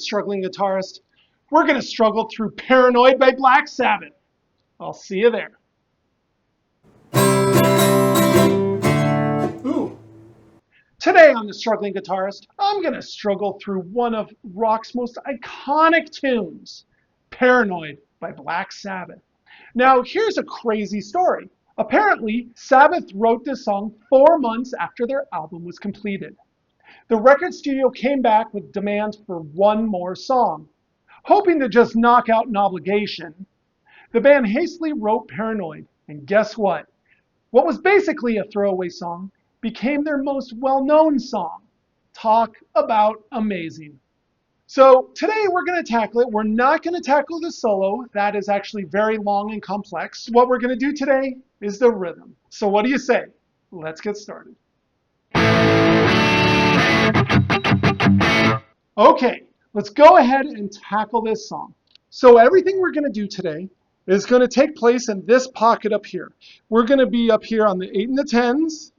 Struggling Guitarist. We're going to struggle through Paranoid by Black Sabbath. I'll see you there. Ooh. Today on The Struggling Guitarist, I'm going to struggle through one of rock's most iconic tunes, Paranoid by Black Sabbath. Now, here's a crazy story. Apparently, Sabbath wrote this song 4 months after their album was completed. The record studio came back with demands for one more song. Hoping to just knock out an obligation, the band hastily wrote Paranoid, and guess what? What was basically a throwaway song became their most well-known song. Talk about amazing. So today we're going to tackle it. We're not going to tackle the solo. That is actually very long and complex. What we're going to do today is the rhythm. So what do you say? Let's get started. Okay, let's go ahead and tackle this song. So everything we're going to do today is going to take place in this pocket up here. We're going to be up here on the 8 and the 10s,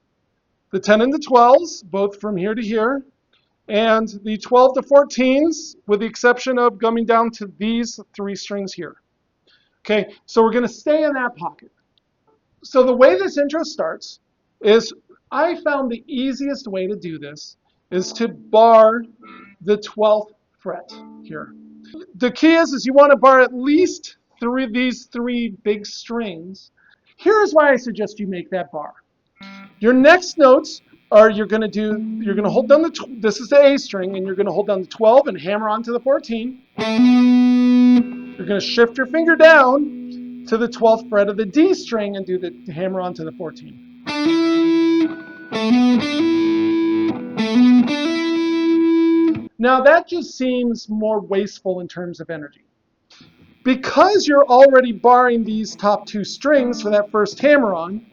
the 10 and the 12s, both from here to here, and the 12 to 14s, with the exception of coming down to these 3 strings here. Okay, so we're going to stay in that pocket. So the way this intro starts is I found the easiest way to do this is to bar the 12th fret here. The key is you want to bar at least these 3 big strings. Here's why I suggest you make that bar. Your next notes are you're going to hold down this is the A string, and you're going to hold down the 12 and hammer onto the 14. You're going to shift your finger down to the 12th fret of the D string and do the hammer onto the 14. Now that just seems more wasteful in terms of energy. Because you're already barring these top 2 strings for that first hammer on,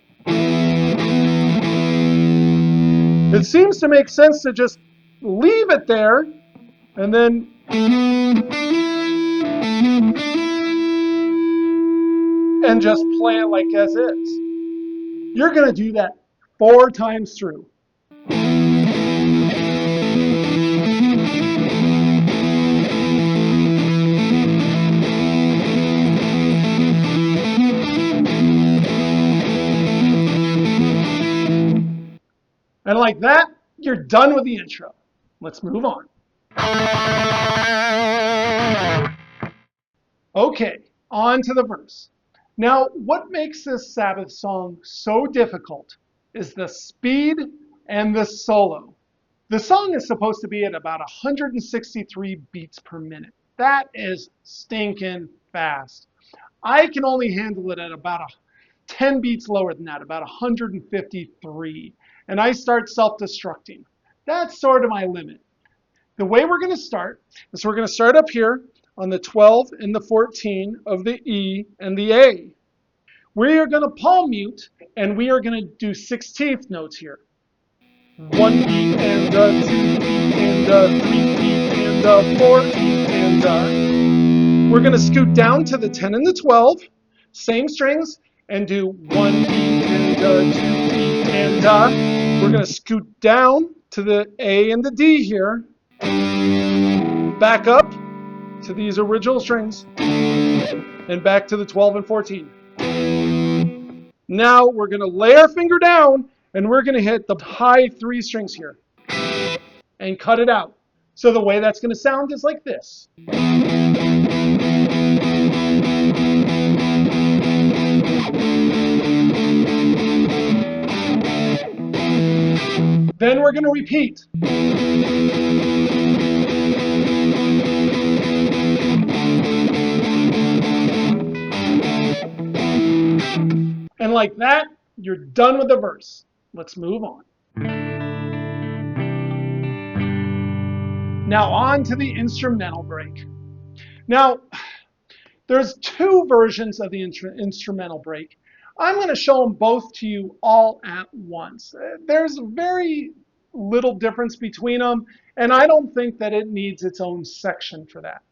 it seems to make sense to just leave it there and then just play it like as is. You're going to do that 4 times through. And like that, you're done with the intro. Let's move on. Okay, on to the verse. Now, what makes this Sabbath song so difficult is the speed and the solo. The song is supposed to be at about 163 beats per minute. That is stinking fast. I can only handle it at about 10 beats lower than that, about 153. And I start self-destructing. That's sort of my limit. The way we're going to start is we're going to start up here on the 12 and the 14 of the E and the A. We are going to palm mute, and we are going to do 16th notes here. 1 beat and 2 beat and 3 beat and 4 beat and we're going to scoot down to the 10 and the 12, same strings, and do 1 beat and 2 beat and we're going to scoot down to the A and the D here, back up to these original strings, and back to the 12 and 14. Now we're going to lay our finger down, and we're going to hit the high 3 strings here and cut it out. So the way that's going to sound is like this. Then we're going to repeat. And like that, you're done with the verse. Let's move on. Now on to the instrumental break. Now, there's 2 versions of the instrumental break. I'm going to show them both to you all at once. There's very little difference between them, and I don't think that it needs its own section for that.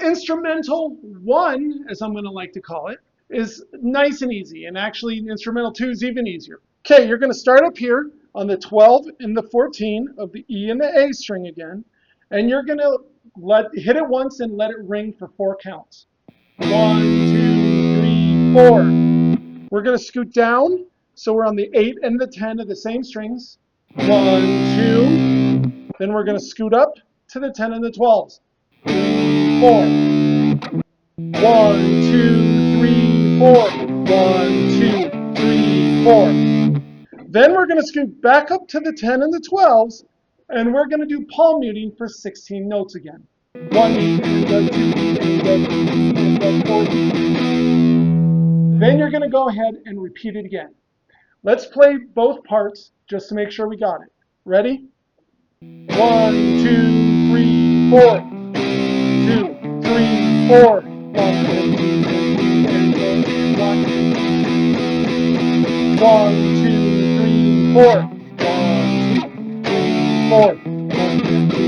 Instrumental 1, as I'm going to like to call it, is nice and easy, and actually instrumental 2 is even easier. Okay, you're going to start up here on the 12 and the 14 of the E and the A string again, and you're going to Hit it once and let it ring for 4 counts. 1, 2, 3, 4. We're going to scoot down, so we're on the 8 and the 10 of the same strings. 1, 2. Then we're going to scoot up to the 10 and the 12s. 3, 4. 1, 2, 3, 4. 1, 2, 3, 4. Then we're going to scoot back up to the 10 and the 12s, and we're going to do palm muting for 16 notes again. 1 E and a 2 E and a 3 E and a 4 E. Then you're going to go ahead and repeat it again. Let's play both parts just to make sure we got it. Ready? 1, 2, 3, 4. 2, 3, 4. 1, 2, 3, and 1. 1, 2, 3, 4. 1, 2, 3, 4. 1, 2, 3,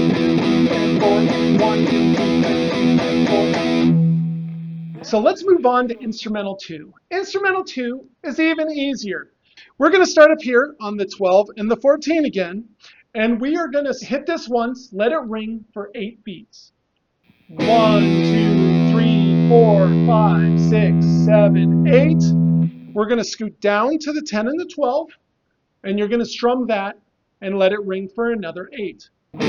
and 4. 1, 2, 3, and 4. So let's move on to instrumental 2. Instrumental 2 is even easier. We're going to start up here on the 12 and the 14 again, and we are going to hit this once, let it ring for 8 beats. 1, 2, 3, 4, 5, 6, 7, 8. We're going to scoot down to the 10 and the 12, and you're going to strum that and let it ring for another 8. 1, 2,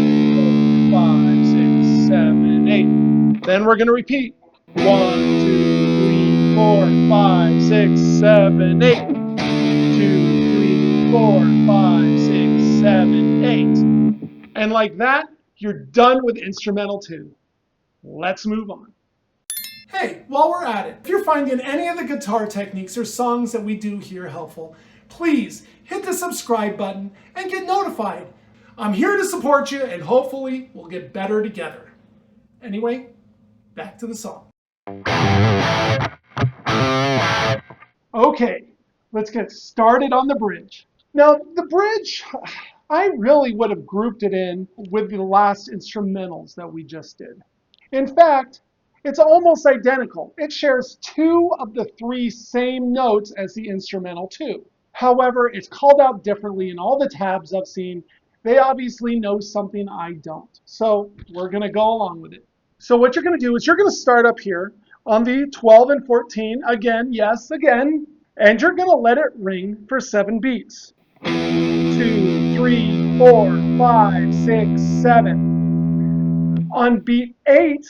3, 4, 5, 6, 7, 8. Then we're going to repeat. 1, 2, 3, 4, 5, 6, 7, 8. 2, 3, 4, 5, 6, 7, 8. And like that, you're done with instrumental 2. Let's move on. Hey, while we're at it, if you're finding any of the guitar techniques or songs that we do here helpful, please hit the subscribe button and get notified. I'm here to support you, and hopefully we'll get better together. Anyway, back to the song. Okay, let's get started on the bridge. Now, the bridge, I really would have grouped it in with the last instrumentals that we just did. In fact, it's almost identical. It shares 2 of the 3 same notes as the instrumental 2. However, it's called out differently in all the tabs I've seen. They obviously know something I don't. So we're going to go along with it. So what you're going to do is you're going to start up here on the 12 and 14. Again, yes, again. And you're going to let it ring for 7 beats. 2, 3, 4, 5, 6, 7. On beat 8,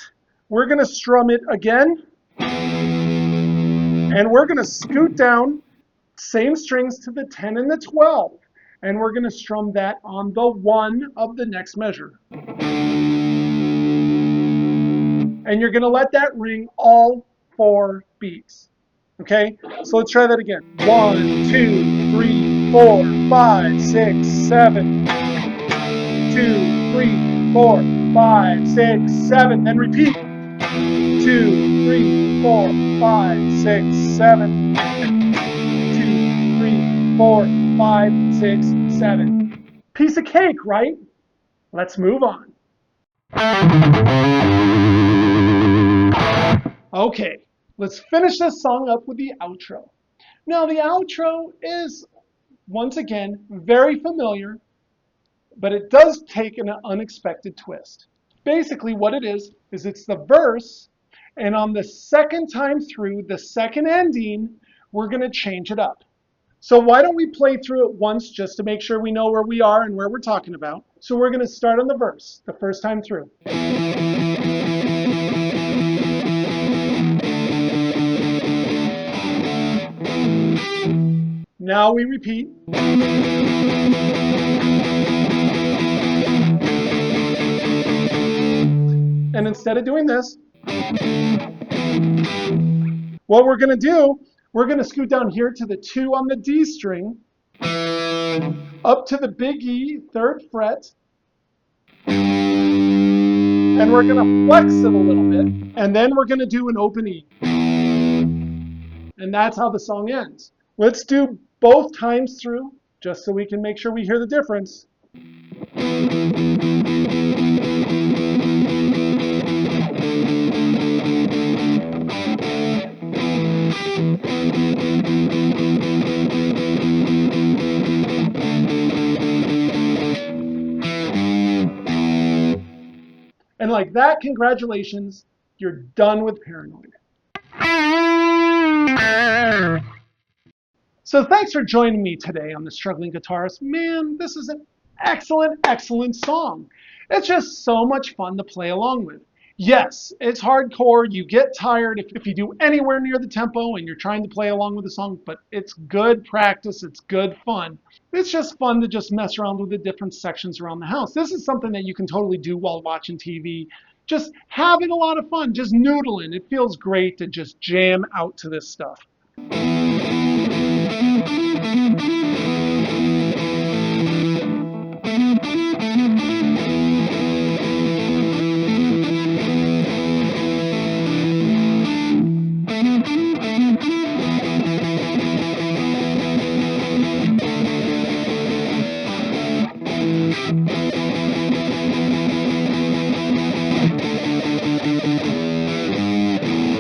we're going to strum it again. And we're going to scoot down, same strings to the 10 and the 12. And we're going to strum that on the 1 of the next measure. And you're going to let that ring all 4 beats. Okay, so let's try that again. 1, 2, 3, 4, 5, 6, 7. 2, 3, 4, 5, 6, 7. Then repeat. 2, 3, 4, 5, 6, 7. 2, 3, 4, 5, 6, 7. Piece of cake, right? Let's move on. Okay, let's finish this song up with the outro. Now, the outro is, once again, very familiar, but it does take an unexpected twist. Basically, what it is it's the verse, and on the second time through, the second ending, we're going to change it up. So why don't we play through it once just to make sure we know where we are and where we're talking about. So we're going to start on the verse, the first time through. Now we repeat. And instead of doing this, what we're going to do, we're going to scoot down here to the 2 on the D string, up to the big E, 3rd fret, and we're going to flex it a little bit, and then we're going to do an open E. And that's how the song ends. Let's do both times through, just so we can make sure we hear the difference. like that, congratulations, you're done with Paranoid. So thanks for joining me today on the Struggling Guitarist. Man, this is an excellent, excellent song. It's just so much fun to play along with. Yes, it's hardcore. You get tired if you do anywhere near the tempo and you're trying to play along with the song, but it's good practice. It's good fun. It's just fun to just mess around with the different sections around the house. This is something that you can totally do while watching TV. Just having a lot of fun, just noodling. It feels great to just jam out to this stuff.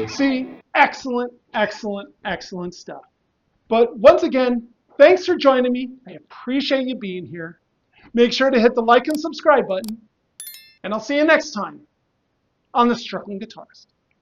See, excellent, excellent, excellent stuff. But once again, thanks for joining me. I appreciate you being here. Make sure to hit the like and subscribe button, and I'll see you next time on The Struggling Guitarist.